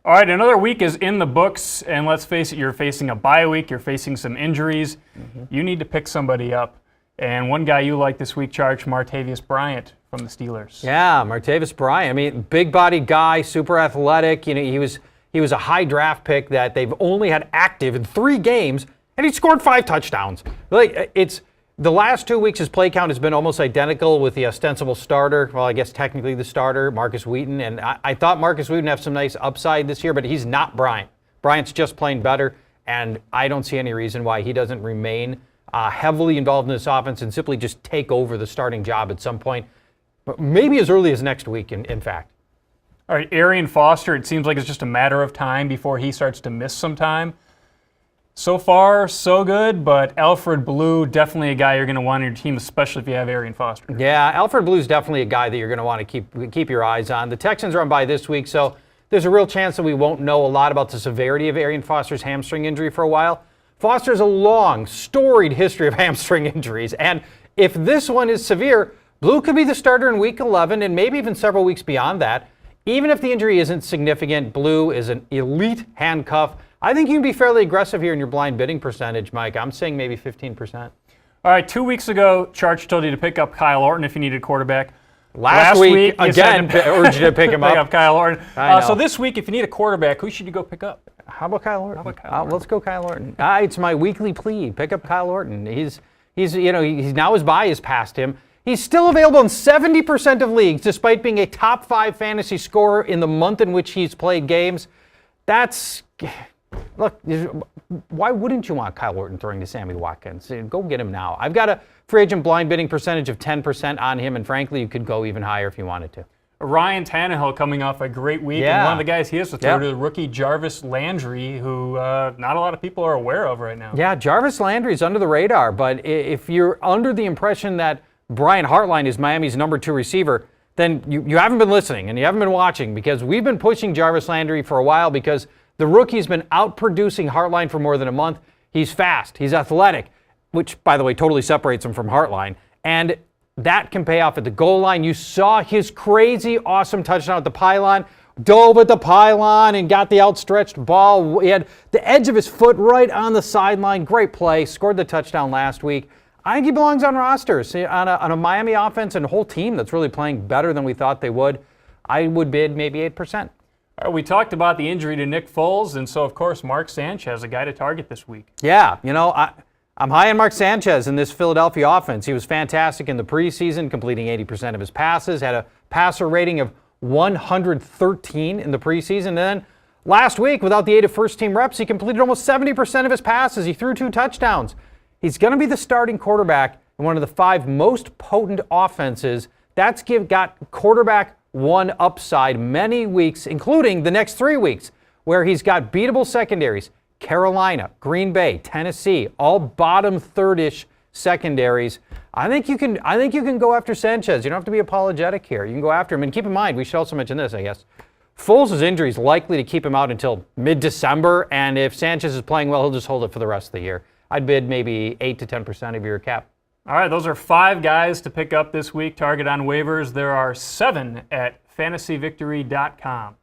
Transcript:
All right, another week is in the books, and let's face it, you're facing a bye week, you're facing some injuries. You need to pick somebody up. And one guy you like this week, Martavis Bryant from the Steelers. Yeah, Martavis Bryant. I mean, big-bodied guy, super athletic. You know, he was a high draft pick that they've only had active in 3 games, and he scored 5 touchdowns. Like, it's the last 2 weeks, his play count has been almost identical with the ostensible starter. Well, I guess technically the starter, Marcus Wheaton. And I thought Marcus Wheaton have some nice upside this year, but he's not Bryant. Bryant's just playing better, and I don't see any reason why he doesn't remain heavily involved in this offense and simply just take over the starting job at some point, but maybe as early as next week, in fact. All right, Arian Foster, it seems like it's just a matter of time before he starts to miss some time. So far, so good, but Alfred Blue, definitely a guy you're going to want on your team, especially if you have Arian Foster. Yeah, Alfred Blue is definitely a guy that you're going to want to keep your eyes on. The Texans are on bye this week, so there's a real chance that we won't know a lot about the severity of Arian Foster's hamstring injury for a while. Foster has a long, storied history of hamstring injuries, and if this one is severe, Blue could be the starter in Week 11 and maybe even several weeks beyond that. Even if the injury isn't significant, Blue is an elite handcuff. I think you can be fairly aggressive here in your blind bidding percentage, Mike. I'm saying maybe 15%. All right, 2 weeks ago, Charch told you to pick up Kyle Orton if you needed a quarterback. Last week again, urged you to pick him up. Pick up Kyle Orton. I know. So this week, if you need a quarterback, who should you go pick up? How about Kyle Orton? Let's go Kyle Orton. It's my weekly plea. Pick up Kyle Orton. He's now his bye is past him. He's still available in 70% of leagues, despite being a top 5 fantasy scorer in the month in which he's played games. Look, why wouldn't you want Kyle Orton throwing to Sammy Watkins? Go get him now. I've got a free agent blind bidding percentage of 10% on him, and frankly, you could go even higher if you wanted to. Ryan Tannehill coming off a great week, and one of the guys he has to throw to the rookie Jarvis Landry, who not a lot of people are aware of right now. Yeah, Jarvis Landry is under the radar, but if you're under the impression that Brian Hartline is Miami's number 2 receiver, then you haven't been listening and you haven't been watching, because we've been pushing Jarvis Landry for a while because the rookie's been outproducing Hartline for more than a month. He's fast, he's athletic, which, by the way, totally separates him from Hartline, and that can pay off at the goal line. You saw his crazy, awesome touchdown at the pylon, dove at the pylon and got the outstretched ball. He had the edge of his foot right on the sideline. Great play, scored the touchdown last week. I think he belongs on rosters, on a Miami offense and a whole team that's really playing better than we thought they would. I would bid maybe 8%. All right, we talked about the injury to Nick Foles, and so, of course, Mark Sanchez, a guy to target this week. Yeah, I'm high on Mark Sanchez in this Philadelphia offense. He was fantastic in the preseason, completing 80% of his passes, had a passer rating of 113 in the preseason. And then last week, without the aid of first-team reps, he completed almost 70% of his passes. He threw 2 touchdowns. He's going to be the starting quarterback in one of the 5 most potent offenses. That's got quarterback 1 upside many weeks, including the next 3 weeks, where he's got beatable secondaries. Carolina, Green Bay, Tennessee, all bottom third-ish secondaries. I think you can go after Sanchez. You don't have to be apologetic here. You can go after him. And keep in mind, we should also mention this, I guess. Foles' injury is likely to keep him out until mid-December, and if Sanchez is playing well, he'll just hold it for the rest of the year. I'd bid maybe 8 to 10% of your cap. All right, those are 5 guys to pick up this week. Target on waivers. There are 7 at fantasyvictory.com.